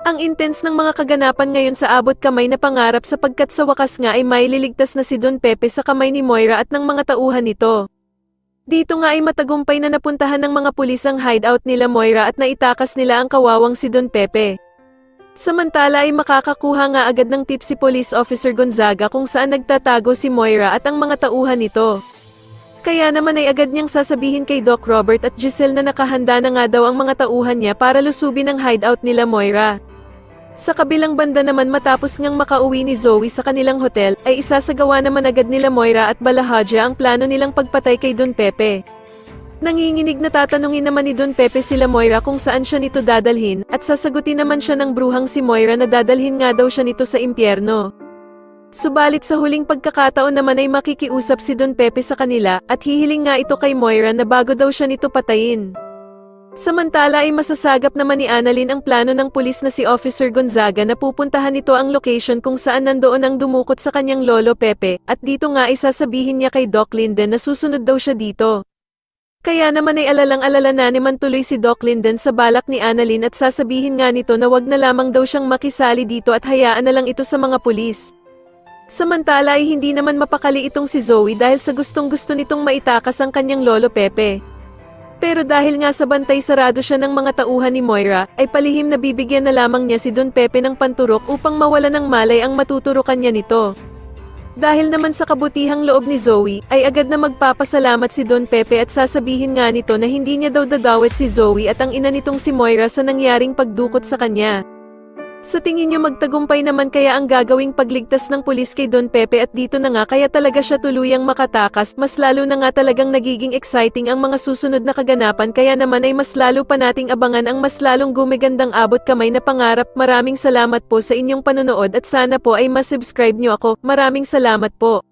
Ang intense ng mga kaganapan ngayon sa abot kamay na pangarap sapagkat sa wakas nga ay maililigtas na si Don Pepe sa kamay ni Moira at ng mga tauhan nito. Dito nga ay matagumpay na napuntahan ng mga pulis ang hideout nila Moira at naitakas nila ang kawawang si Don Pepe. Samantala ay makakakuha nga agad ng tip si Police Officer Gonzaga kung saan nagtatago si Moira at ang mga tauhan nito. Kaya naman ay agad niyang sasabihin kay Doc Robert at Giselle na nakahanda na nga daw ang mga tauhan niya para lusubin ang hideout nila Moira. Sa kabilang banda naman matapos ngang makauwi ni Zoe sa kanilang hotel, ay isasagawa naman agad nila Moira at Balahaja ang plano nilang pagpatay kay Don Pepe. Nanginginig na tatanungin naman ni Don Pepe sila Moira kung saan siya nito dadalhin, at sasagutin naman siya ng bruhang si Moira na dadalhin nga daw siya nito sa impyerno. Subalit sa huling pagkakataon naman ay makikiusap si Don Pepe sa kanila, at hihiling nga ito kay Moira na bago daw siya nito patayin. Samantala ay masasagap naman ni Annalyn ang plano ng pulis na si Officer Gonzaga na pupuntahan nito ang location kung saan nandoon ang dumukot sa kanyang lolo Pepe, at dito nga ay sasabihin niya kay Doc Linden na susunod daw siya dito. Kaya naman ay alalang-alala na naman tuloy si Doc Linden sa balak ni Annalyn at sasabihin nga nito na wag na lamang daw siyang makisali dito at hayaan na lang ito sa mga pulis. Samantala ay hindi naman mapakali itong si Zoe dahil sa gustong-gusto nitong maitakas ang kanyang lolo Pepe. Pero dahil nga sa bantay sarado siya ng mga tauhan ni Moira, ay palihim na bibigyan na lamang niya si Don Pepe ng panturok upang mawala ng malay ang matuturukan niya nito. Dahil naman sa kabutihang loob ni Zoe, ay agad na magpapasalamat si Don Pepe at sasabihin nga nito na hindi niya daw dadawit si Zoe at ang ina nitong si Moira sa nangyaring pagdukot sa kanya. Sa tingin niyo magtagumpay naman kaya ang gagawing pagligtas ng pulis kay Don Pepe at dito na nga kaya talaga siya tuluyang makatakas, mas lalo na nga talagang nagiging exciting ang mga susunod na kaganapan kaya naman ay mas lalo pa nating abangan ang mas lalong gumigandang abot kamay na pangarap. Maraming salamat po sa inyong panonood at sana po ay mas-subscribe niyo ako. Maraming salamat po.